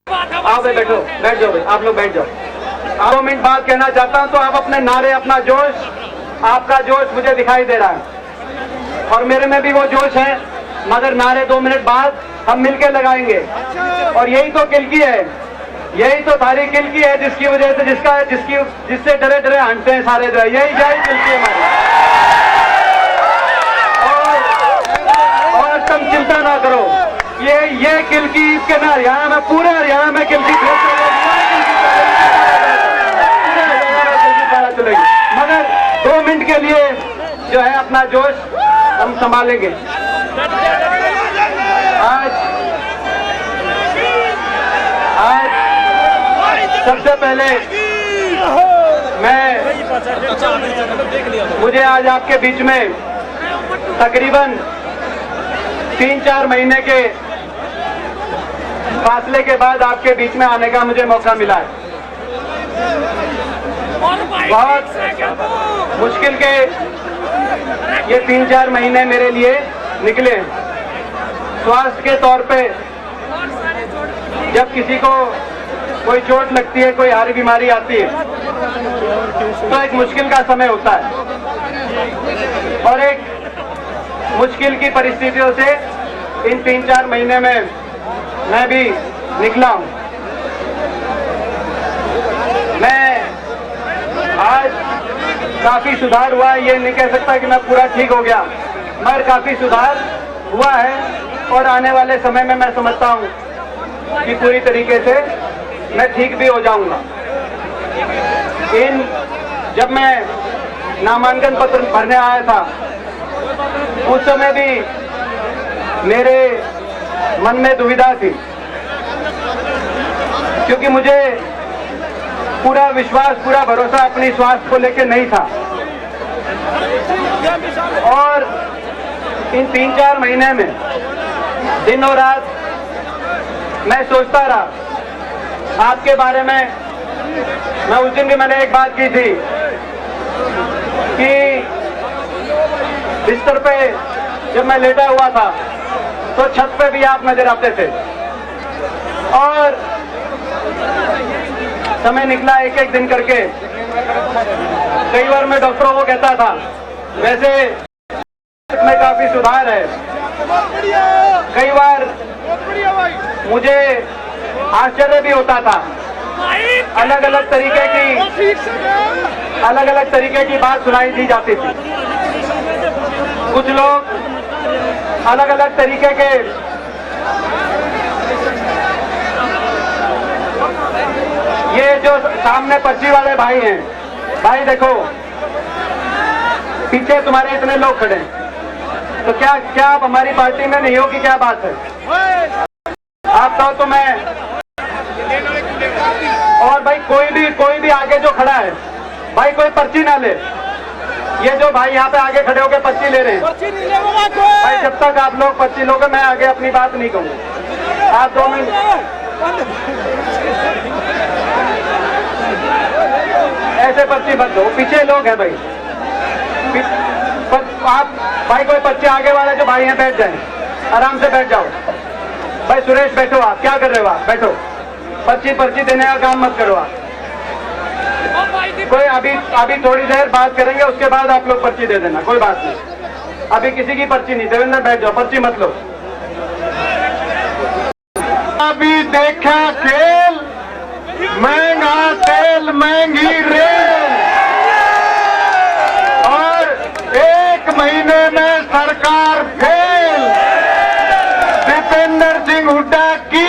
आओ भाई बैठो, बैठ जाओ भाई, आप लोग बैठ जाओ। 2 मिनट बाद कहना चाहता हूं तो आप अपने नारे, अपना जोश, आपका जोश मुझे दिखाई दे रहा है और मेरे में भी वो जोश है, मगर नारे 2 मिनट बाद हम मिलके लगाएंगे। और यही तो किलकी है, यही तो सारी किलकी है जिसकी वजह से जिससे डरे डरे हटते हैं सारे जो है, यही किलकी है हमारी। और तुम चिंता ना करो, ये किलकी इसके ना हरियाणा में, पूरे हरियाणा में किलकी चलेगी, मगर 2 मिनट के लिए जो है अपना जोश हम संभालेंगे। आज सबसे पहले मुझे आज आपके बीच में तकरीबन 3-4 महीने के फासले के बाद आपके बीच में आने का मुझे मौका मिला है। बहुत मुश्किल के ये 3-4 महीने मेरे लिए निकले। स्वास्थ्य के तौर पे जब किसी को कोई चोट लगती है, कोई हारी बीमारी आती है, तो एक मुश्किल का समय होता है और एक मुश्किल की परिस्थितियों से इन 3-4 महीने में मैं भी निकला हूं। मैं आज काफी सुधार हुआ है, ये नहीं कह सकता कि मैं पूरा ठीक हो गया, मगर काफी सुधार हुआ है और आने वाले समय में मैं समझता हूं कि पूरी तरीके से मैं ठीक भी हो जाऊंगा। जब मैं नामांकन पत्र भरने आया था उस समय भी मेरे मन में दुविधा थी, क्योंकि मुझे पूरा विश्वास, पूरा भरोसा अपनी स्वास्थ्य को लेकर नहीं था। और इन 3-4 महीने में दिन और रात मैं सोचता रहा आपके बारे में। मैं उस दिन भी मैंने एक बात की थी कि बिस्तर पे जब मैं लेटा हुआ था तो छत पे भी आप नजर आते थे। और समय निकला एक एक दिन करके। कई बार मैं डॉक्टरों को कहता था वैसे में काफी सुधार है। कई बार मुझे आश्चर्य भी होता था, अलग अलग तरीके की बात सुनाई दी जाती थी। कुछ लोग अलग अलग तरीके के ये जो सामने पर्ची वाले भाई हैं, भाई देखो पीछे तुम्हारे इतने लोग खड़े हैं, तो क्या आप हमारी पार्टी में नहीं हो कि क्या बात है? आप कहो तो मैं। और भाई कोई भी आगे जो खड़ा है, भाई कोई पर्ची ना ले। ये जो भाई यहाँ पे आगे खड़े होकर पर्ची ले रहे हैं, भाई जब तक आप लोग पर्ची लोगे मैं आगे अपनी बात नहीं कहूँगा। आप 2 मिनट ऐसे पर्ची मत दो, पीछे लोग हैं भाई। आप भाई कोई पर्ची आगे वाले जो भाई हैं बैठ जाएं, आराम से बैठ जाओ। भाई सुरेश बैठो, आप क्या कर रहे हो? आप बैठो, पर्ची देने का काम मत करो आप। कोई अभी थोड़ी देर बात करेंगे, उसके बाद आप लोग पर्ची दे देना, कोई बात नहीं। अभी किसी की पर्ची नहीं। देवेंद्र बैठ जाओ, पर्ची मत लो। अभी देखा खेल, महंगा तेल महंगी रेल, और 1 महीने में सरकार फेल। दीपेंद्र सिंह हुड्डा की,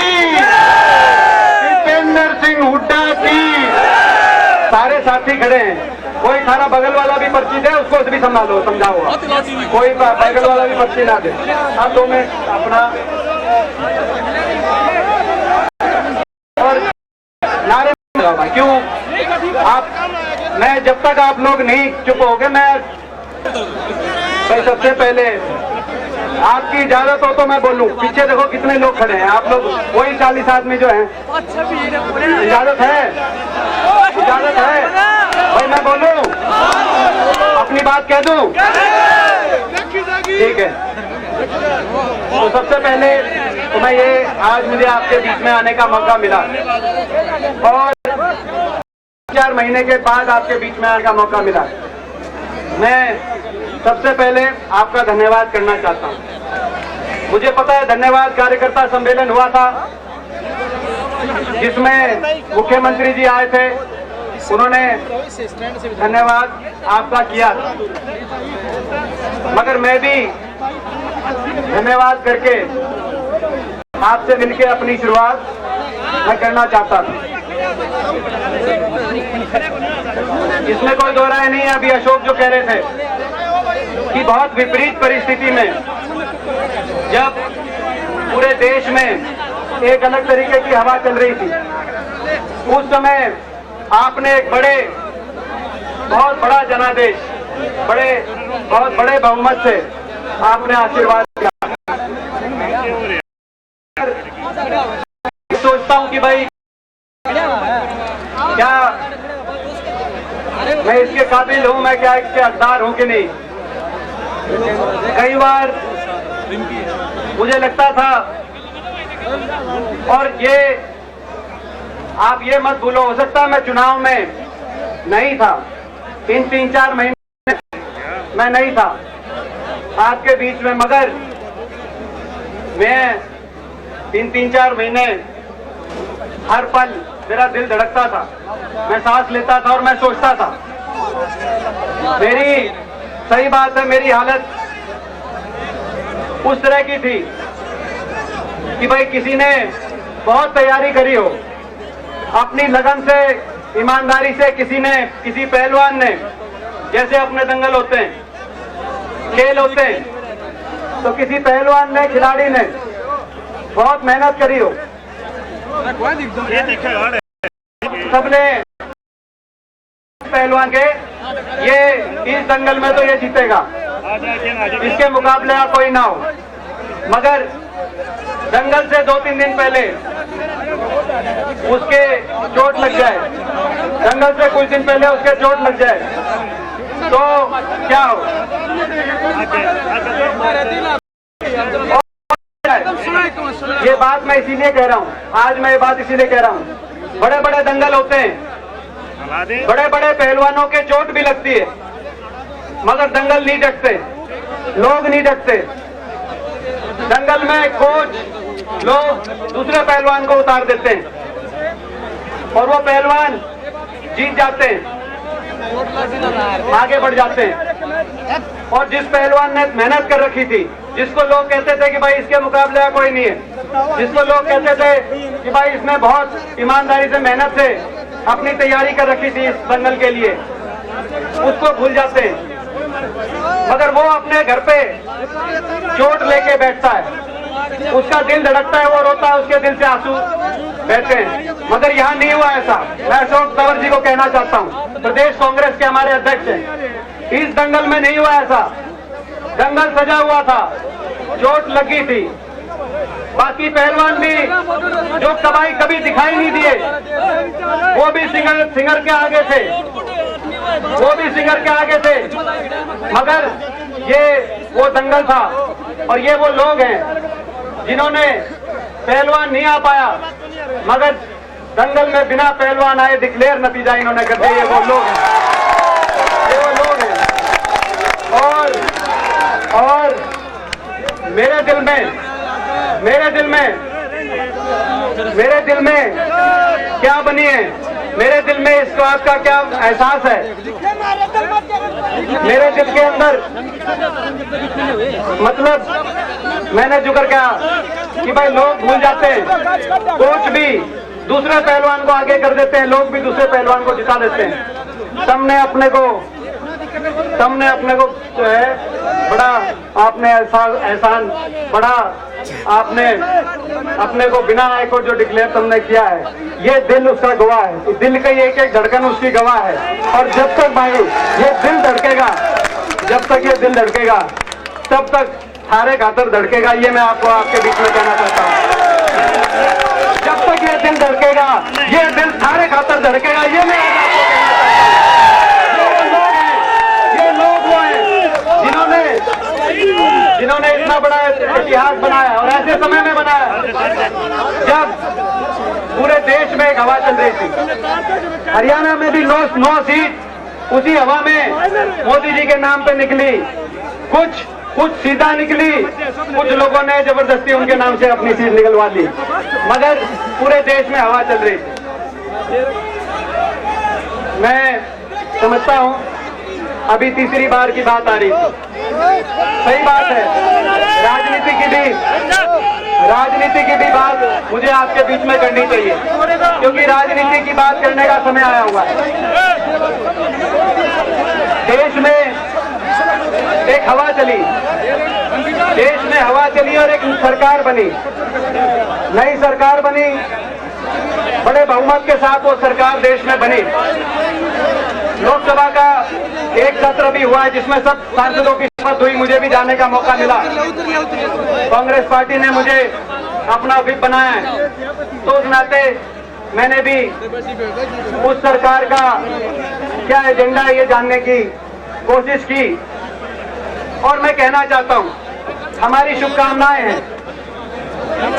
सारे साथी खड़े हैं। कोई थारा बगल वाला भी पर्ची दे, उसको भी संभालो, समझाओ। कोई बगल वाला भी पर्ची ना दे। अब 2 मिनट अपना और नारे लगाओ। क्यों आप, मैं जब तक आप लोग नहीं चुप होगे, मैं भाई सबसे पहले आपकी इजाजत हो तो मैं बोलूं। पीछे देखो कितने लोग खड़े हैं, आप लोग वही 40 आदमी जो हैं। इजाजत है? इजाजत है भाई? मैं बोलूं, अपनी बात कह दूं? ठीक है। तो सबसे पहले तो मैं ये आज मुझे आपके बीच में आने का मौका मिला और 4 महीने के बाद आपके बीच में आने का मौका मिला। मैं सबसे पहले आपका धन्यवाद करना चाहता हूं। मुझे पता है धन्यवाद कार्यकर्ता सम्मेलन हुआ था जिसमें मुख्यमंत्री जी आए थे, उन्होंने धन्यवाद आपका किया, मगर मैं भी धन्यवाद करके आपसे मिलकर अपनी शुरुआत मैं करना चाहता था। इसमें कोई दो राय नहीं है। अभी अशोक जो कह रहे थे कि बहुत विपरीत परिस्थिति में जब पूरे देश में एक अलग तरीके की हवा चल रही थी, उस समय आपने एक बहुत बड़ा जनादेश, बहुत बड़े बहुमत से आपने आशीर्वाद दिया। सोचता हूं कि भाई क्या मैं इसके काबिल हूं, मैं क्या इसके हकदार हूं कि नहीं। कई बार मुझे लगता था, और ये आप ये मत भूलो, हो सकता मैं चुनाव में नहीं था, इन 3-4 महीने मैं नहीं था आपके बीच में, मगर मैं इन 3-4 महीने हर पल मेरा दिल धड़कता था, मैं सांस लेता था और मैं सोचता था। मेरी सही बात है, मेरी हालत उस तरह की थी कि भाई किसी ने बहुत तैयारी करी हो, अपनी लगन से, ईमानदारी से, किसी पहलवान ने, जैसे अपने दंगल होते हैं, खेल होते हैं, तो किसी पहलवान ने, खिलाड़ी ने बहुत मेहनत करी हो, सबने पहलवान के ये इस दंगल में तो ये जीतेगा, इसके मुकाबले आप कोई ना हो। मगर दंगल से 2-3 दिन पहले उसके चोट लग जाए, दंगल से कुछ दिन पहले उसके चोट लग जाए तो क्या हो। ये बात मैं इसीलिए कह रहा हूँ, आज मैं ये बात इसीलिए कह रहा हूँ, बड़े बड़े दंगल होते हैं, बड़े बड़े पहलवानों के चोट भी लगती है, मगर दंगल नहीं डटते, लोग नहीं डटते। दंगल में कोच लोग दूसरे पहलवान को उतार देते हैं और वो पहलवान जीत जाते हैं, आगे बढ़ जाते हैं। और जिस पहलवान ने मेहनत कर रखी थी, जिसको लोग कहते थे कि भाई इसके मुकाबले कोई नहीं है, जिसको लोग कहते थे कि भाई इसने बहुत ईमानदारी से, मेहनत से अपनी तैयारी कर रखी थी इस दंगल के लिए, उसको भूल जाते हैं। मगर वो अपने घर पे चोट लेके बैठता है, उसका दिल धड़कता है, वो रोता है, उसके दिल से आंसू बहते हैं। मगर यहाँ नहीं हुआ ऐसा। मैं अशोक तंवर जी को कहना चाहता हूँ, प्रदेश कांग्रेस के हमारे अध्यक्ष हैं, इस दंगल में नहीं हुआ ऐसा। दंगल सजा हुआ था, चोट लगी थी, बाकी पहलवान भी जो कभी दिखाई नहीं दिए, वो भी सिंगर के आगे थे, वो भी सिंगर के आगे थे। मगर ये वो दंगल था और ये वो लोग हैं जिन्होंने, पहलवान नहीं आ पाया मगर दंगल में बिना पहलवान आए डिक्लेयर नतीजा इन्होंने कर दिया। ये वो लोग हैं, ये वो लोग हैं। और मेरे दिल में क्या बनी है, मेरे दिल में इस बात का क्या एहसास है, मेरे दिल के अंदर, मतलब मैंने जुगर कहा कि भाई लोग भूल जाते हैं, कोच भी दूसरे पहलवान को आगे कर देते हैं, लोग भी दूसरे पहलवान को जिता देते हैं। सबने अपने को जो है बड़ा आपने एहसान बड़ा आपने अपने को बिना आए को जो डिक्लेयर तुमने किया है, ये दिल उसका गवाह है, दिल का एक एक धड़कन उसकी गवाह है। और जब तक भाई ये दिल धड़केगा, जब तक ये दिल धड़केगा, तब तक थारे खातर धड़केगा। ये मैं आपको आपके बीच में कहना चाहता हूँ। जब तक ये दिल धड़केगा, ये दिल थारे खातर धड़केगा। ये मैं आपको कहना चाहता हूँ। ये लोग वो हैं जिन्होंने इतना बड़ा इतिहास बनाया और ऐसे समय में बनाया में एक हवा चल रही थी। हरियाणा में भी 9 सीट उसी हवा में मोदी जी के नाम पे निकली, कुछ सीधा निकली, कुछ लोगों ने जबरदस्ती उनके नाम से अपनी सीट निकलवा ली, मगर पूरे देश में हवा चल रही थी। मैं समझता हूं अभी तीसरी बार की बात आ रही थी, सही बात है, राजनीति की भी बात मुझे आपके बीच में करनी चाहिए, क्योंकि राजनीति की बात करने का समय आया हुआ है। देश में एक हवा चली, देश में हवा चली और एक सरकार बनी, नई सरकार बनी, बड़े बहुमत के साथ वो सरकार देश में बनी। लोकसभा का एक सत्र भी हुआ है जिसमें सब सांसदों की शपथ हुई, मुझे भी जाने का मौका मिला। कांग्रेस पार्टी ने मुझे अपना व्हिप बनाया है, तो उस नाते मैंने भी उस सरकार का क्या एजेंडा है ये जानने की कोशिश की, और मैं कहना चाहता हूं हमारी शुभकामनाएं हैं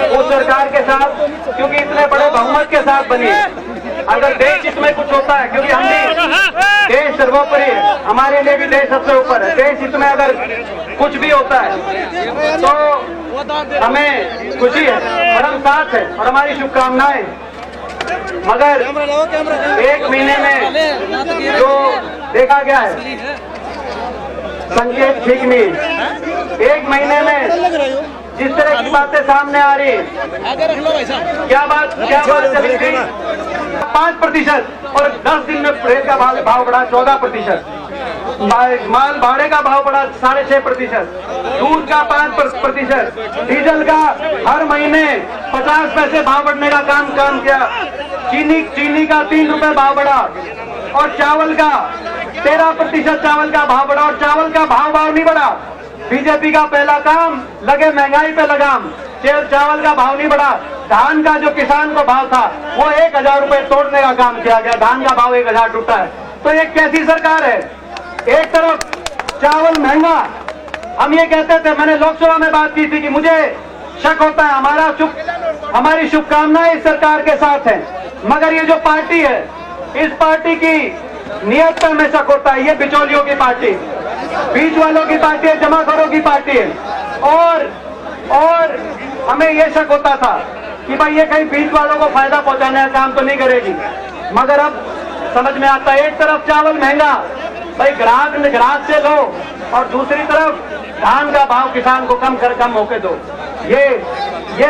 उस सरकार के साथ, क्योंकि इतने बड़े बहुमत के साथ बनी है। अगर देश इसमें कुछ होता है, क्योंकि हम भी देश सर्वोपरि है, हमारे लिए भी देश सबसे ऊपर है, देश इसमें अगर कुछ भी होता है तो हमें खुशी है और हम साथ हैं और हमारी शुभकामनाएं। मगर एक महीने में जो देखा गया है संकेत ठीक नहीं। एक महीने में जिस तरह की बातें सामने आ रही है, क्या बात चली थी 5% और 10 दिन में ब्रेड का भाव बढ़ा 14%, माल भाड़े का भाव बढ़ा 6.5%, दूध का 5%, डीजल का हर महीने 50 पैसे भाव बढ़ने का काम किया, चीनी का 3 रुपए भाव बढ़ा और चावल का 13% चावल का भाव बढ़ा, और चावल का भाव नहीं बढ़ा। बीजेपी का पहला काम लगे महंगाई पे लगाम, चावल का भाव नहीं बढ़ा। धान का जो किसान को भाव था वो 1000 रुपए तोड़ने का काम किया गया, धान का भाव 1000 टूटा है। तो ये कैसी सरकार है? एक तरफ चावल महंगा, हम ये कहते थे, मैंने लोकसभा में बात की थी कि मुझे शक होता है हमारी शुभकामनाएं इस सरकार के साथ है, मगर ये जो पार्टी है इस पार्टी की नियत पर हमें शक होता है। ये बिचौलियों की पार्टी, बीच वालों की पार्टी है, जमाखोरों की पार्टी है, और हमें ये शक होता था कि भाई ये कहीं बीच वालों को फायदा पहुंचाने का काम तो नहीं करेगी, मगर अब समझ में आता है। एक तरफ चावल महंगा, भाई ग्राहक से लो, और दूसरी तरफ धान का भाव किसान को कम होके दो। ये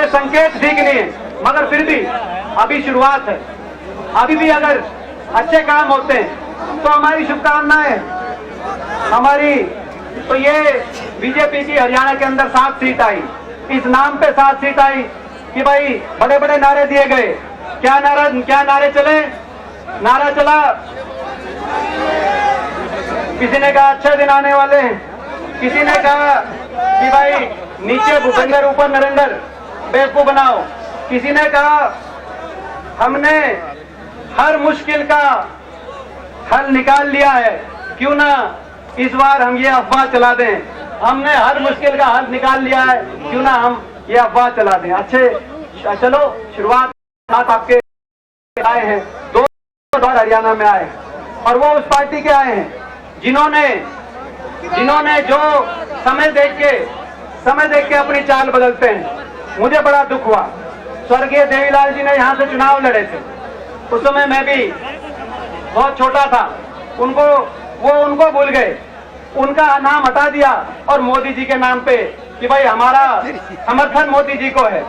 संकेत ठीक नहीं है, मगर फिर भी अभी शुरुआत है, अभी भी अगर अच्छे काम होते हैं तो हमारी शुभकामनाएं हमारी। तो ये बीजेपी की हरियाणा के अंदर 7 सीट आई, इस नाम पे 7 सीट आई कि भाई बड़े बड़े नारे दिए गए। क्या नारे चले? नारा चला, किसी ने कहा अच्छे दिन आने वाले हैं, किसी ने कहा कि भाई नीचे भूपेंद्र ऊपर नरेंद्र, बेवकूफ बनाओ, किसी ने कहा हमने हर मुश्किल का हल निकाल लिया है, क्यों ना इस बार हम ये अफवाह चला दें, हमने हर मुश्किल का हल निकाल लिया है, क्यों ना हम ये अफवाह चला दें। अच्छे, चलो शुरुआत आपके आए हैं, 2 बार हरियाणा में आए, और वो उस पार्टी के आए हैं जिन्होंने जो समय देख के अपनी चाल बदलते हैं। मुझे बड़ा दुख हुआ, स्वर्गीय देवीलाल जी ने यहाँ से चुनाव लड़े थे, उस समय मैं भी बहुत छोटा था, उनको भूल गए, उनका नाम हटा दिया और मोदी जी के नाम पे कि भाई हमारा समर्थन मोदी जी को है,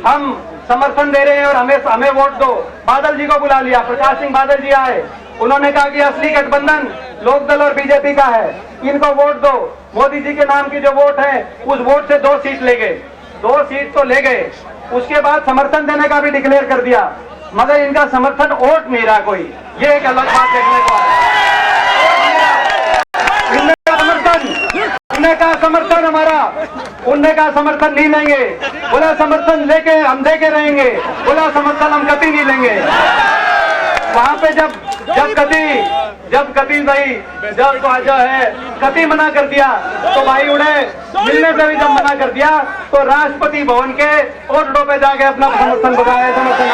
हम समर्थन दे रहे हैं और हमें वोट दो। बादल जी को बुला लिया, प्रकाश सिंह बादल जी आए, उन्होंने कहा कि असली गठबंधन लोकदल और बीजेपी का है, इनको वोट दो। मोदी जी के नाम की जो वोट है उस वोट से 2 सीट ले गए, 2 सीट तो ले गए, उसके बाद समर्थन देने का भी डिक्लेयर कर दिया, मगर इनका समर्थन वोट नहीं रहा कोई। ये एक अलग बात देखने को उनने का समर्थन हमारा, उनने का समर्थन नहीं लेंगे, बोला समर्थन लेके हम देके रहेंगे, बोला समर्थन हम कभी नहीं लेंगे। वहां पे जब जो है कभी मना कर दिया तो भाई उन्हें मिलने से भी जब मना कर दिया तो राष्ट्रपति भवन के ओटड़ों पे जाके अपना समर्थन बताया, समर्थन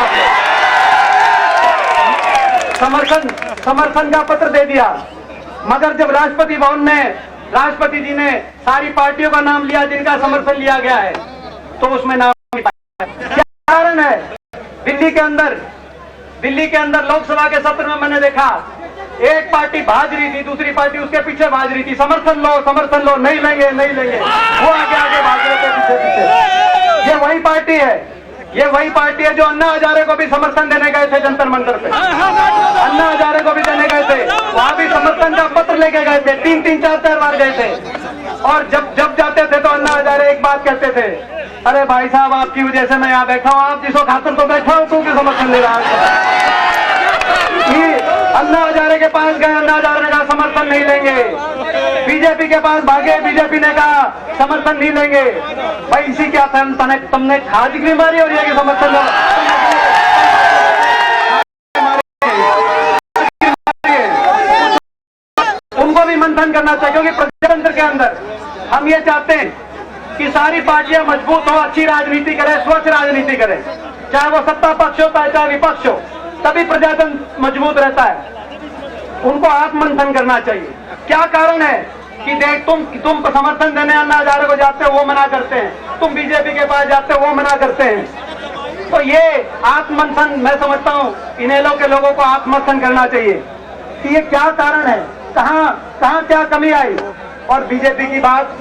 समर्थन का पत्र दे दिया, मगर जब राष्ट्रपति भवन ने राष्ट्रपति जी ने सारी पार्टियों का नाम लिया जिनका समर्थन लिया गया है, तो उसमें नाम नहीं पाया। क्या कारण है? दिल्ली के अंदर लोकसभा के सत्र में मैंने देखा एक पार्टी भाज रही थी, दूसरी पार्टी उसके पीछे भाज रही थी, समर्थन लो, नहीं लेंगे, वो आगे भाग रहे थे पीछे। ये वही पार्टी है जो अन्ना हजारे को भी समर्थन देने गए थे जंतर मंतर पे, अन्ना हजारे को भी देने गए थे, वहां भी समर्थन का पत्र लेके गए थे, 3-3, 4-4 बार गए थे। और जब जाते थे तो अन्ना हजारे एक बात कहते थे, अरे भाई साहब आपकी वजह से मैं यहाँ बैठा हूँ, आप जिसको खातर तो बैठा हूँ तू क्यों समर्थन ले रहा है? अन्ना हजारे के पास गए, अन्ना हजारे ने कहा समर्थन नहीं लेंगे। बीजेपी के पास भागे, बीजेपी ने कहा समर्थन नहीं लेंगे। भाई इसी क्या तुमने खाद की बीमारी हो रही है कि समर्थन लो? उनको भी मंथन करना चाहिए, क्योंकि प्रजातंत्र के अंदर हम ये चाहते हैं कि सारी पार्टियां मजबूत हो, अच्छी राजनीति करें, स्वच्छ राजनीति करें, चाहे वो सत्ता पक्ष हो चाहे विपक्ष हो, तभी प्रजातंत्र मजबूत रहता है। उनको आत्ममंथन करना चाहिए। क्या कारण है कि देख तुम समर्थन देने अन्ना हजारे को जाते हो वो मना करते हैं, तुम बीजेपी के पास जाते हो वो मना करते हैं। तो ये आत्ममंथन मैं समझता हूँ इनेलो के लोगों को आत्ममंथन करना चाहिए कि ये क्या कारण है, कहाँ क्या कमी आई। और बीजेपी की बात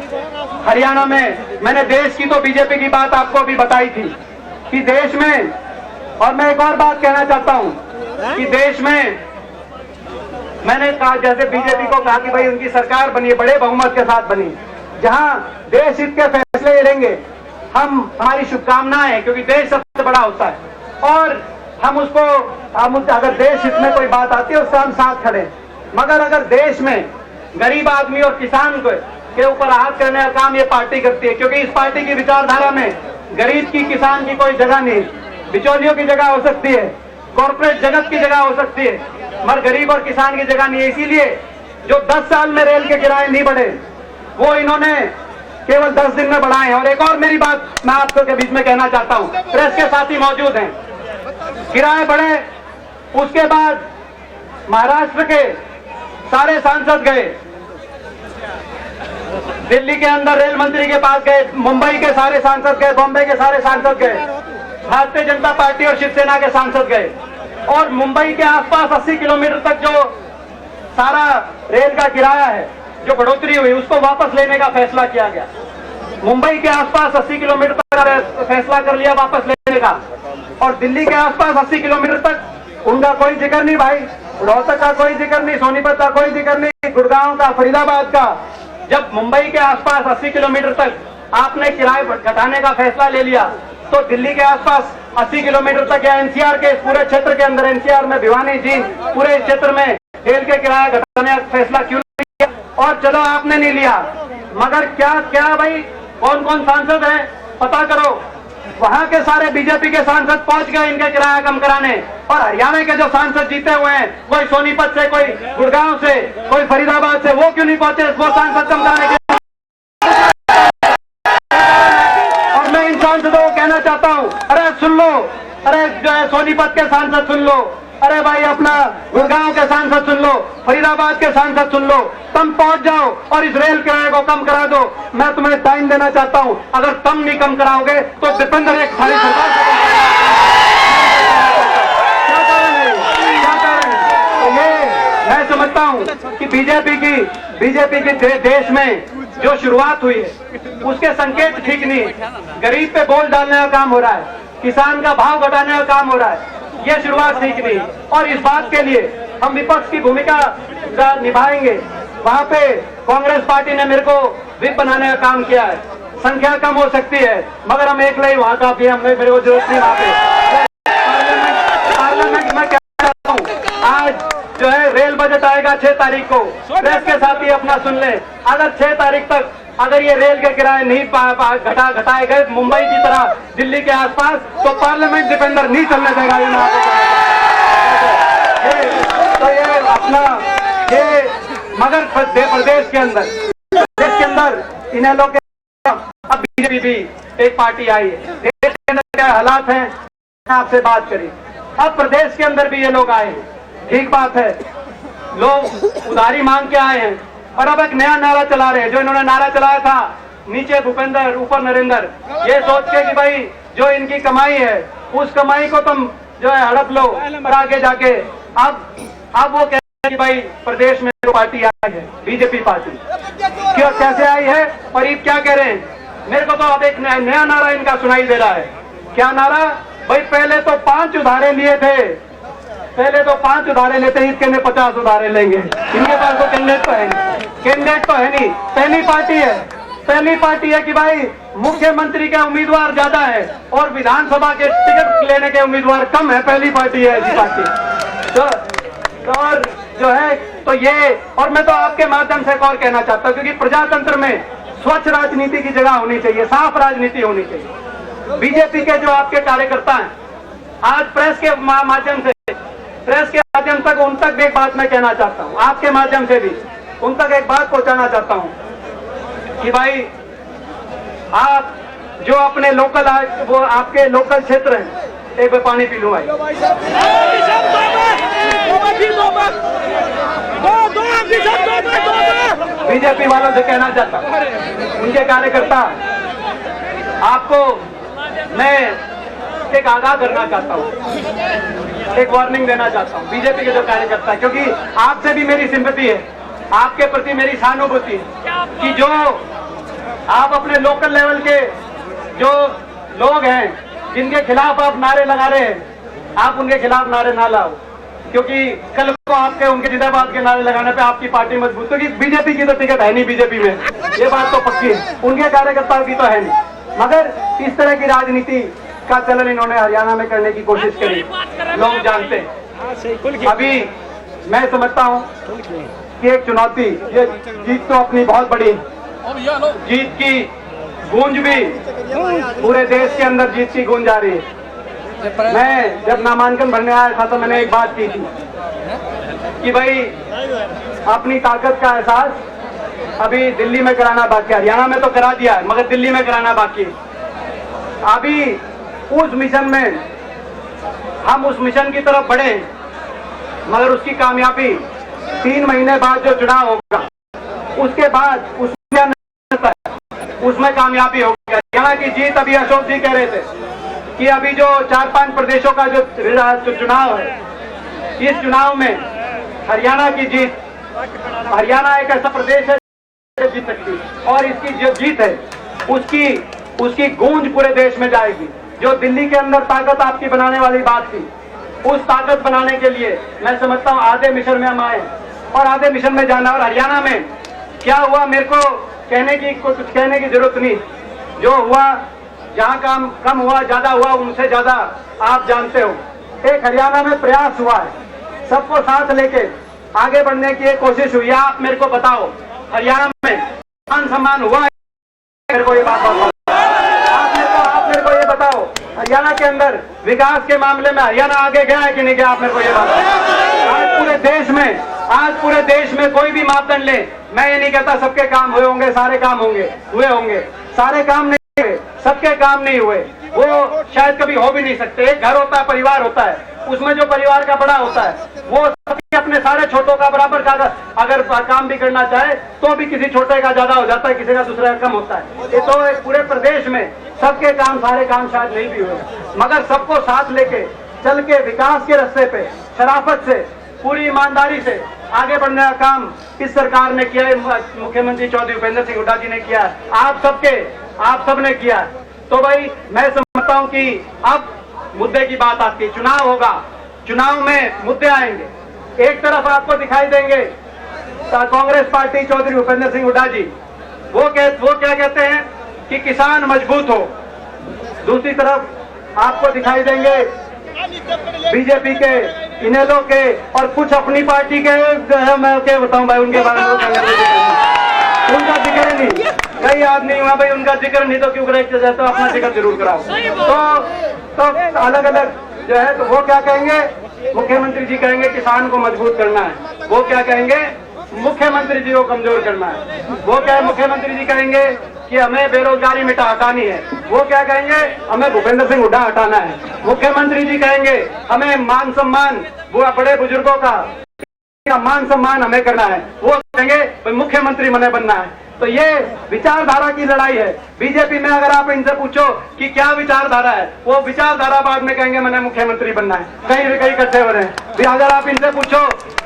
हरियाणा में, मैंने देश की तो बीजेपी की बात आपको अभी बताई थी कि देश में, और मैं एक और बात कहना चाहता हूं कि देश में मैंने कहा, जैसे बीजेपी को कहा कि भाई उनकी सरकार बनी, बड़े बहुमत के साथ बनी, जहां देश हित के फैसले लेंगे, हमारी शुभकामनाएं हैं, क्योंकि देश सबसे बड़ा होता है और हम अगर देश हित में कोई बात आती है उससे हम साथ खड़े। मगर अगर देश में गरीब आदमी और किसान के ऊपर आहत करने का काम ये पार्टी करती है, क्योंकि इस पार्टी की विचारधारा में गरीब की, किसान की कोई जगह नहीं, बिचौलियों की जगह हो सकती है, कॉर्पोरेट जगत की जगह हो सकती है, मगर गरीब और किसान की जगह नहीं है। इसीलिए जो 10 साल में रेल के किराए नहीं बढ़े वो इन्होंने केवल 10 दिन में बढ़ाए हैं। और एक और मेरी बात मैं आपको के बीच में कहना चाहता हूं, प्रेस के साथी मौजूद हैं, किराए बढ़े, उसके बाद महाराष्ट्र के सारे सांसद गए, दिल्ली के अंदर रेल मंत्री के पास गए, मुंबई के सारे सांसद गए, बॉम्बे के सारे सांसद गए, भारतीय जनता पार्टी और शिवसेना के सांसद गए, और मुंबई के आसपास 80 किलोमीटर तक जो सारा रेल का किराया है जो बढ़ोतरी हुई उसको वापस लेने का फैसला किया गया। मुंबई के आसपास 80 किलोमीटर तक फैसला कर लिया वापस लेने का, और दिल्ली के आसपास 80 किलोमीटर तक उनका कोई जिक्र नहीं, भाई रोहतक का कोई जिक्र नहीं, सोनीपत का कोई जिक्र नहीं, गुड़गांव का, फरीदाबाद का। जब मुंबई के आसपास 80 किलोमीटर तक आपने किराए घटाने का फैसला ले लिया, तो दिल्ली के आसपास 80 किलोमीटर तक या एनसीआर के पूरे क्षेत्र के अंदर, एनसीआर में भिवानी जी पूरे क्षेत्र में रेल के किराए घटाने का फैसला क्यों नहीं लिया? और चलो आपने नहीं लिया, मगर क्या भाई कौन कौन सांसद हैं पता करो। वहां के सारे बीजेपी के सांसद पहुंच गए इनके किराया कम कराने, और हरियाणा के जो सांसद जीते हुए हैं, कोई सोनीपत से, कोई गुड़गांव से, कोई फरीदाबाद से, वो क्यों नहीं पहुंचे वो सांसद कम कराने के? और मैं इन सांसदों को कहना चाहता हूं, अरे सुन लो, अरे जो है सोनीपत के सांसद सुन लो, अरे भाई अपना गुड़गांव के सांसद सुन लो, फरीदाबाद के सांसद सुन लो, तुम पहुंच जाओ और इस रेल किराए को कम करा दो। मैं तुम्हें टाइम देना चाहता हूं, अगर तुम नहीं कम कराओगे तो दीपेंद्र एक सारी सरकार से क्या कारण है? तो ये मैं समझता हूं कि बीजेपी की देश में जो शुरुआत हुई है उसके संकेत ठीक नहीं, गरीब पे बोझ डालने का काम हो रहा है, किसान का भाव घटाने का काम हो रहा है, ये शुरुआत ठीक नहीं। और इस बात के लिए हम विपक्ष की भूमिका निभाएंगे। वहां पे कांग्रेस पार्टी ने मेरे को विप बनाने का काम किया है, संख्या कम हो सकती है मगर हम एक ही वहां का भी, हमें मेरे को जरूरत नहीं वहां पे। पार्लियामेंट में क्या चाहता हूँ, आज जो है रेल बजट आएगा 6 तारीख को, प्रेस के साथ ही अपना सुन ले, अगर 6 तारीख तक अगर ये रेल के किराए नहीं घटाए गए मुंबई की तरह दिल्ली के आसपास, तो पार्लियामेंट दीपेंद्र नहीं चलने देगा। तो ये अपना ये मगर प्रदेश के अंदर इनेलो के अब बीजेपी भी एक पार्टी आई है, देश के अंदर क्या हालात हैं आपसे बात करी, अब प्रदेश के अंदर भी ये लोग आए हैं। ठीक बात है, लोग उधारी मांग के आए हैं और अब एक नया नारा चला रहे हैं। जो इन्होंने नारा चलाया था, नीचे भूपेंद्र ऊपर नरेंद्र, ये सोच के कि भाई जो इनकी कमाई है उस कमाई को तुम जो है हड़प लो और आगे जाके अब वो कहते हैं कि भाई प्रदेश में जो पार्टी आई है बीजेपी पार्टी, क्यों कैसे आई है और ये क्या कह रहे हैं? मेरे को तो अब एक नया नारा इनका सुनाई दे रहा है। क्या नारा? भाई पहले तो 5 उधारे लिए थे, पहले तो 5 उधारे लेते ही कहने 50 उधारे लेंगे। इनके पास तो कैंडिडेट तो है नहीं, कैंडिडेट तो है नहीं। पहली पार्टी है कि भाई मुख्यमंत्री के उम्मीदवार ज्यादा है और विधानसभा के टिकट लेने के उम्मीदवार कम है। पहली पार्टी है ऐसी पार्टी तो और जो है तो ये, और मैं तो आपके माध्यम से एक और कहना चाहता हूँ, क्योंकि प्रजातंत्र में स्वच्छ राजनीति की जगह होनी चाहिए, साफ राजनीति होनी चाहिए। बीजेपी के जो आपके कार्यकर्ता हैं, आज प्रेस के माध्यम तक उन तक भी एक बात मैं कहना चाहता हूं, आपके माध्यम से भी उन तक एक बात पहुंचाना चाहता हूं कि भाई आप जो अपने लोकल, वो आपके लोकल क्षेत्र हैं, एक बार पानी पी लूं भाई। बीजेपी वालों से कहना चाहता हूं, उनके कार्यकर्ता, आपको मैं एक आगाह करना चाहता हूं, एक वार्निंग देना चाहता हूं बीजेपी के जो कार्यकर्ता, क्योंकि आपसे भी मेरी सिंपैथी है, आपके प्रति मेरी सहानुभूति है कि जो आप अपने लोकल लेवल के जो लोग हैं जिनके खिलाफ आप नारे लगा रहे हैं, आप उनके खिलाफ नारे ना लाओ, क्योंकि कल को आपके उनके जिंदाबाद के नारे लगाने पे आपकी पार्टी मजबूत होगी। बीजेपी की तो टिकट है नहीं बीजेपी में, ये बात तो पक्की है, उनके कार्यकर्ताओं की तो है नहीं। मगर इस तरह की राजनीति का चलन इन्होंने हरियाणा में करने की कोशिश करी, लोग जानते हैं। अभी मैं समझता हूं कि एक चुनौती, ये जीत तो अपनी बहुत बड़ी, जीत की गूंज भी पूरे देश के अंदर जीत की गूंज आ रही है। मैं जब नामांकन भरने आया था तो मैंने एक बात की थी कि भाई अपनी ताकत का एहसास अभी दिल्ली में कराना बाकी है, हरियाणा में तो करा दिया है मगर दिल्ली में कराना बाकी है। अभी उस मिशन में हम उस मिशन की तरफ बढ़े, मगर उसकी कामयाबी 3 महीने बाद जो चुनाव होगा उसके बाद उसमें कामयाबी होगी। हरियाणा की जीत, अभी अशोक जी कह रहे थे कि अभी जो 4-5 प्रदेशों का जो चुनाव है, इस चुनाव में हरियाणा की जीत, हरियाणा एक ऐसा प्रदेश है जीत सकती, और इसकी जो जीत है उसकी गूंज पूरे देश में जाएगी। जो दिल्ली के अंदर ताकत आपकी बनाने वाली बात थी, उस ताकत बनाने के लिए मैं समझता हूँ आधे मिशन में हम आए और आधे मिशन में जाना। और हरियाणा में क्या हुआ, मेरे को कुछ कहने की जरूरत नहीं, जो हुआ, जहाँ काम कम हुआ ज्यादा हुआ उनसे ज्यादा आप जानते हो। एक हरियाणा में प्रयास हुआ है, सबको साथ लेके आगे बढ़ने की एक कोशिश हुई है। आप मेरे को बताओ हरियाणा में मान सम्मान हुआ है? मेरे को ये बात बताओ, आप मेरे को ये बताओ हरियाणा के अंदर विकास के मामले में हरियाणा आगे गया है कि नहीं गया? आप मेरे को ये बात बताओ। आज पूरे देश में कोई भी मापदंड ले, मैं ये नहीं कहता सबके काम हुए होंगे, सारे काम हुए होंगे, सारे काम नहीं हुए, सबके काम नहीं हुए, वो शायद कभी हो भी नहीं सकते। एक घर होता है, परिवार होता है, उसमें जो परिवार का बड़ा होता है वो अपने सारे छोटों का बराबर का अगर काम भी करना चाहे तो भी किसी छोटे का ज्यादा हो जाता है, किसी का दूसरे का कम होता है। ये तो एक पूरे प्रदेश में सबके काम, सारे काम शायद नहीं भी हुए, मगर सबको साथ लेके चल के विकास के रास्ते पे शराफत से, पूरी ईमानदारी से आगे बढ़ने का काम इस सरकार ने किया है। मुख्यमंत्री चौधरी भूपेंद्र सिंह हुड्डा जी ने किया है, आप सब ने किया है। तो भाई मैं समझता हूं कि अब मुद्दे की बात आती है, चुनाव होगा, चुनाव में मुद्दे आएंगे। एक तरफ आपको दिखाई देंगे कांग्रेस पार्टी चौधरी भूपेंद्र सिंह हुड्डा जी, वो क्या कहते हैं कि किसान मजबूत हो। दूसरी तरफ आपको दिखाई देंगे बीजेपी के, इनेलो के और कुछ अपनी पार्टी के, मैं क्या बताऊं भाई उनके बारे में, उनका जिक्र नहीं, कई आदमी हुआ भाई उनका जिक्र नहीं तो क्यों करे, तो अपना जिक्र जरूर कराओ। तो अलग अलग जो है, तो वो क्या कहेंगे, मुख्यमंत्री जी कहेंगे किसान को मजबूत करना है, वो क्या कहेंगे मुख्यमंत्री जी को कमजोर करना है, वो क्या है मुख्यमंत्री जी कहेंगे कि हमें बेरोजगारी हटानी है, वो क्या कहेंगे, हमें भूपेंद्र सिंह हुड्डा हटाना है। मुख्यमंत्री जी कहेंगे हमें मान सम्मान, वो बड़े बुजुर्गों का मान सम्मान हमें करना है, वो कहेंगे मुख्यमंत्री मने बनना है। तो ये विचारधारा की लड़ाई है। बीजेपी में अगर आप इनसे पूछो कि क्या विचारधारा है, वो विचारधारा बाद में कहेंगे मैंने मुख्यमंत्री बनना है, कहीं इकट्ठे हो रहे हैं। अगर आप इनसे पूछो,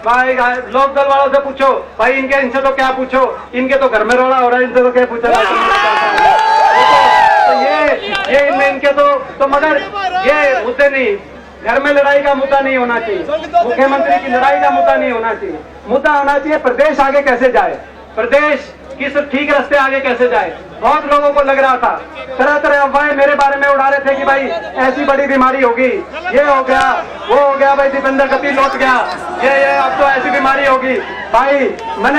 भाई लोक दल वालों से पूछो, भाई इनसे तो क्या पूछो, इनके तो घर में रोड़ा हो रहा है, इनसे तो क्या पूछा। तो ये इनके तो मगर ये मुद्दे नहीं, घर में लड़ाई का मुद्दा नहीं होना चाहिए, मुख्यमंत्री की लड़ाई का मुद्दा नहीं होना चाहिए। मुद्दा होना चाहिए प्रदेश आगे कैसे जाए, प्रदेश किस ठीक रास्ते आगे कैसे जाए। बहुत लोगों को लग रहा था, तरह तरह अफवाहें मेरे बारे में उड़ा रहे थे कि भाई ऐसी बड़ी बीमारी होगी, ये हो गया, वो हो गया, भाई दीपेंद्र गति लौट गया, ये अब तो ऐसी बीमारी होगी। भाई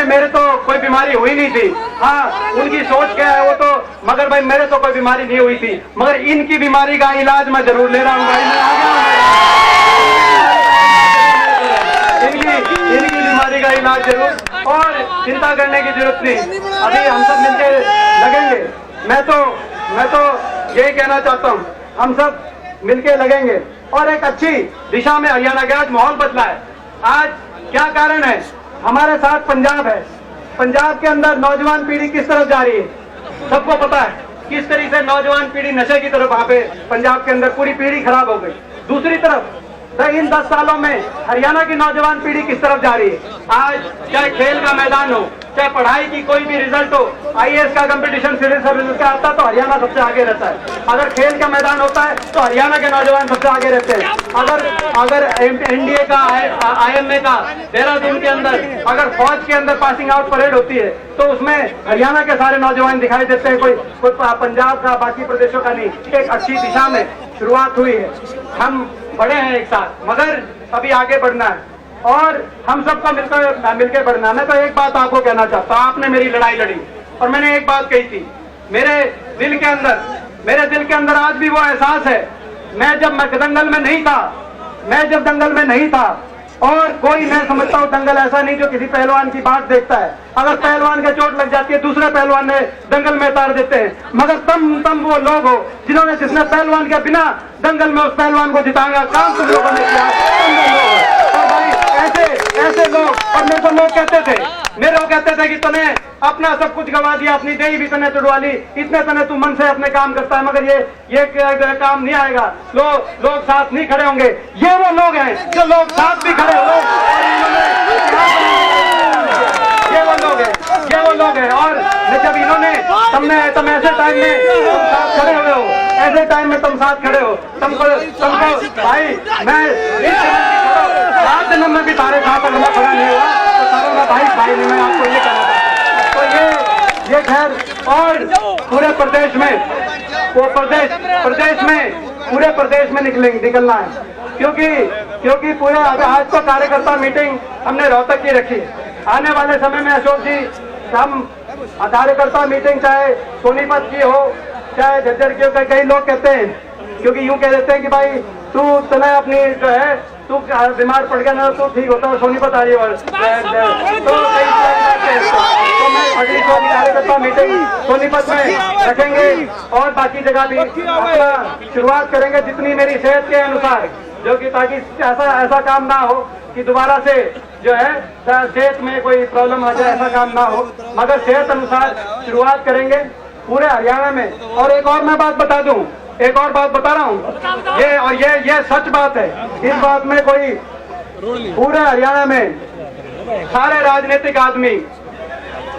मेरे तो कोई बीमारी हुई नहीं थी, हाँ उनकी सोच क्या है वो तो, मगर भाई मेरे तो कोई बीमारी नहीं हुई थी, मगर इनकी बीमारी का इलाज मैं जरूर ले रहा हूँ भाई, मैं आ गया इनकी बीमारी का इलाज जरूर, और चिंता करने की जरूरत नहीं। अभी हम सब मिलके लगेंगे, मैं तो यही कहना चाहता हूँ, हम सब मिलके लगेंगे और एक अच्छी दिशा में हरियाणा का आज माहौल बदला है। आज क्या कारण है, हमारे साथ पंजाब है, पंजाब के अंदर नौजवान पीढ़ी किस तरफ जा रही है, सबको पता है किस तरीके से नौजवान पीढ़ी नशे की तरफ, वहां पे पंजाब के अंदर पूरी पीढ़ी खराब हो गई। दूसरी तरफ इन 10 सालों में हरियाणा की नौजवान पीढ़ी किस तरफ जा रही है। आज चाहे खेल का मैदान हो, चाहे पढ़ाई की कोई भी रिजल्ट हो, IAS का कंपटीशन सिविल सर्विसेज का आता तो हरियाणा सबसे आगे रहता है। अगर खेल का मैदान होता है तो हरियाणा के नौजवान सबसे आगे रहते हैं। अगर NDA का IMA का देहरादून के अंदर अगर फौज के अंदर पासिंग आउट परेड होती है तो उसमें हरियाणा के सारे नौजवान दिखाई देते हैं, कोई पंजाब का, बाकी प्रदेशों का नहीं। एक अच्छी दिशा में शुरुआत हुई है, हम बड़े हैं एक साथ, मगर अभी आगे बढ़ना है और हम सबको मिलकर बढ़ना है। मैं तो एक बात आपको कहना चाहता हूँ, आपने मेरी लड़ाई लड़ी और मैंने एक बात कही थी, मेरे दिल के अंदर आज भी वो एहसास है। मैं जब दंगल में नहीं था और कोई, मैं समझता हूँ दंगल ऐसा नहीं जो किसी पहलवान की बात देखता है, अगर पहलवान के चोट लग जाती है दूसरे पहलवान ने दंगल में उतार देते हैं, मगर तुम वो लोग हो जिसने पहलवान के बिना दंगल में उस पहलवान को जिताएगा काम तुम लोगों ने किया। और भाई ऐसे लोग, और मेरे को लोग कहते थे कि तूने अपना सब कुछ गवा दिया, अपनी देही भी तने तुड़वा ली, इतने तने तू मन से अपने काम करता है, मगर ये काम नहीं आएगा, लोग साथ नहीं खड़े होंगे। ये वो लोग हैं जो लोग साथ भी खड़े हुए, ये वो लोग हैं। और जब इन्होंने तुम ऐसे टाइम में तुम साथ खड़े हुए हो, ऐसे टाइम में तुम साथ खड़े हो, तुमको भाई मैं सात जन्म में भी तारे साथ अगर मैं खड़ा नहीं हुआ तो सारों में भाई ने, मैं आपको ये कहना चाहता हूँ। तो ये खैर, और पूरे प्रदेश में पूरे प्रदेश में निकलना है, क्योंकि पूरे आज तो कार्यकर्ता मीटिंग हमने रोहतक की रखी। आने वाले समय में अशोक जी, हम कार्यकर्ता मीटिंग चाहे सोनीपत की हो, चाहे झज्जर की हो, कई लोग कहते हैं, क्योंकि यूं कह देते हैं कि भाई तूने अपनी जो है, तू बीमार पड़ गया ना तो ठीक होता है, सोनीपत आ रही है, तो मैं अगली कार्यकर्ता मीटिंग सोनीपत में रखेंगे और बाकी जगह भी अपना शुरुआत करेंगे जितनी मेरी सेहत के अनुसार, जो कि ताकि ऐसा काम ना हो कि दोबारा से जो है सेहत में कोई प्रॉब्लम आ जाए, ऐसा काम ना हो, मगर सेहत अनुसार शुरुआत करेंगे पूरे हरियाणा में। और एक और मैं बात बता दूं, एक और बात बता रहा हूँ, ये सच बात है, इस बात में कोई, पूरे हरियाणा में सारे राजनीतिक आदमी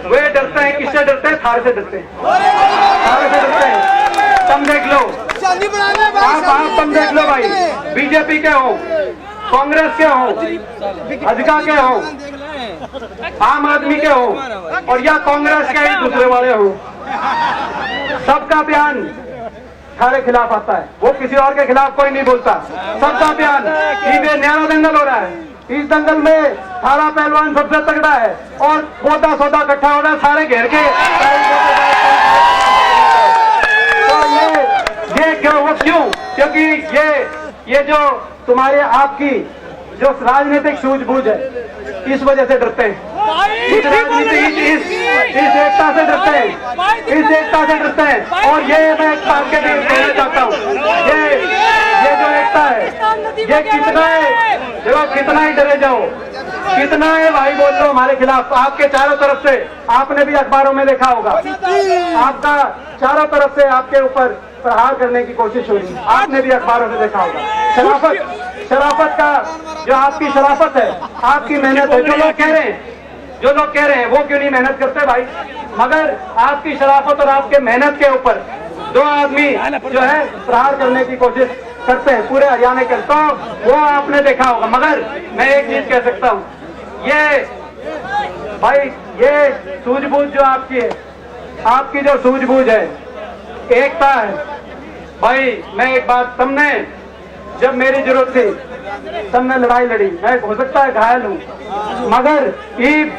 वे डरते हैं, किससे डरते हैं? थार से डरते हैं, थार से डरते हैं। तुम देख लो, आप तुम देख लो भाई, बीजेपी के हो, कांग्रेस के हो, भाजपा के हो, आम आदमी के हो, और या कांग्रेस के ही दूसरे वाले हो, सबका बयान थारे खिलाफ आता है, वो किसी और के खिलाफ कोई नहीं बोलता, सबका बयान। ये न्यारा दंगल हो रहा है, इस दंगल में थारा पहलवान सबसे तगड़ा है और पौधा सौदा इकट्ठा हो रहा है, सारे घेर के। तो ये क्यों? क्योंकि ये जो तुम्हारे आपकी जो राजनीतिक सूझबूझ है, इस वजह से डरते हैं, इस राजनीति इस एकता से डरते हैं। इस एकता से डरते हैं। और ये मैं एक बात के लिए कहना चाहता हूँ, ये जो एकता है ये कितना है, देखो कितना ही डरे जाओ, कितना है भाई बोल लो हमारे खिलाफ, आपके चारों तरफ से, आपने भी अखबारों में देखा होगा, आपका चारों तरफ से आपके ऊपर प्रहार करने की कोशिश हो रही है, आपने भी अखबारों में देखा होगा। शराफत का जो आपकी शराफत है, आपकी मेहनत है, जो लोग कह रहे हैं वो क्यों नहीं मेहनत करते भाई, मगर आपकी शराफत और आपके मेहनत के ऊपर दो आदमी जो है प्रहार करने की कोशिश करते हैं पूरे हरियाणा के, तो वो आपने देखा होगा। मगर मैं एक चीज कह सकता हूँ, ये भाई ये सूझबूझ जो आपकी है, आपकी जो सूझबूझ है, एकता है भाई। मैं एक बात, तुमने जब मेरी जरूरत थी तुमने लड़ाई लड़ी, मैं हो सकता है घायल हूँ, मगर ईद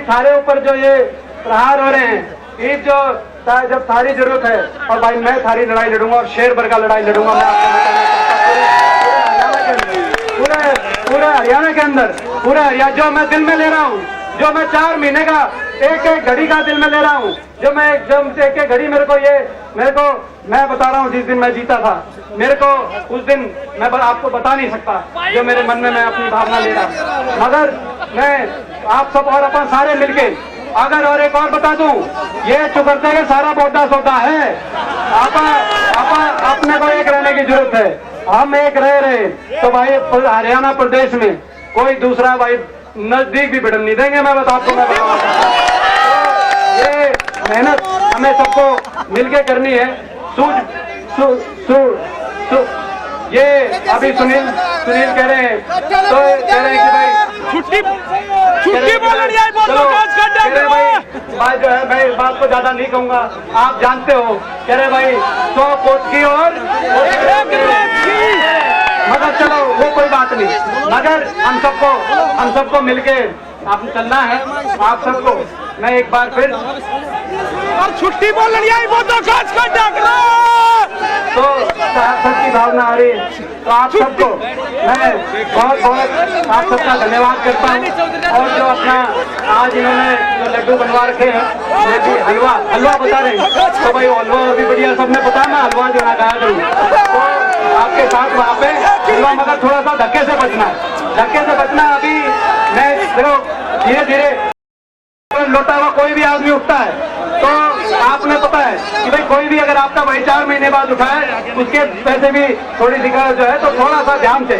थारे ऊपर जो ये प्रहार हो रहे हैं, ईद जो जब थारी जरूरत है, और भाई मैं थारी लड़ाई लड़ूंगा और शेर भर का लड़ाई लड़ूंगा मैं पूरे हरियाणा के अंदर, पूरा हरियाणा जो मैं दिल में ले रहा हूँ, जो मैं 4 महीने का एक एक घड़ी का दिल में ले रहा हूँ, जो मैं एकदम एक एक घड़ी मैं बता रहा हूँ, जिस दिन मैं जीता था मेरे को उस दिन मैं आपको बता नहीं सकता जो मेरे मन में मैं अपनी भावना ले रहा, मगर मैं आप सब और अपन सारे मिलके अगर और एक और बता दूं, ये चुकरते के सारा बौद्धा सौदा है, अपने को एक रहने की जरूरत है, हम एक रह रहे तो भाई हरियाणा प्रदेश में कोई दूसरा भाई नजदीक भी बढ़न नहीं देंगे, मैं आपको मैं ये मेहनत हमें सबको मिलके करनी है। ये अभी सुनील कह रहे हैं, तो कह रहे हैं कि भाई छुट्टी बोलनी है, भाई जो है मैं इस बात को ज्यादा नहीं कहूंगा, आप जानते हो, कह रहे भाई 100 कोट की और मगर चलो वो कोई बात नहीं, मगर हम सबको मिलके आप चलना है, आप सबको मैं एक बार फिर छुट्टी बोलनी है, वो तो तो सच्ची भावना आ रही है, तो आप सबको मैं बहुत आप सबका धन्यवाद करता हूँ। और जो अपना आज इन्होंने जो लड्डू बनवा रखे हैं, हलवा बता रहे हैं, तो भाई हलवा भी बढ़िया, सबने पता मैं हलवा जो है गाया करूँ, तो आपके साथ वहाँ पे हलवा, मगर थोड़ा सा धक्के से बचना। अभी मैं देखो धीरे धीरे लौटा हुआ कोई भी आदमी उठता है, तो आपने पता है कि भाई कोई भी अगर आपका भाई 4 महीने बाद उठाए, उसके पैसे भी थोड़ी दिक्कत जो है, तो थोड़ा सा ध्यान से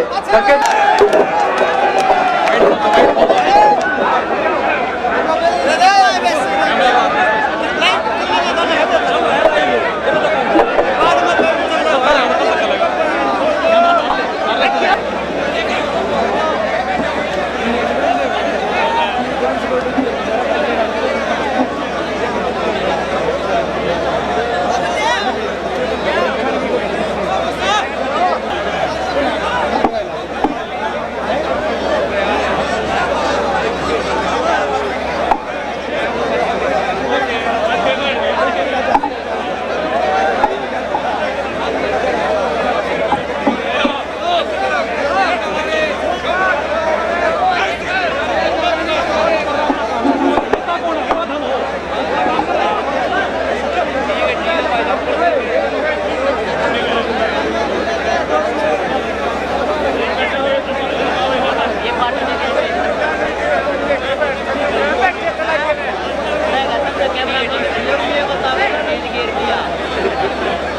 कैमरा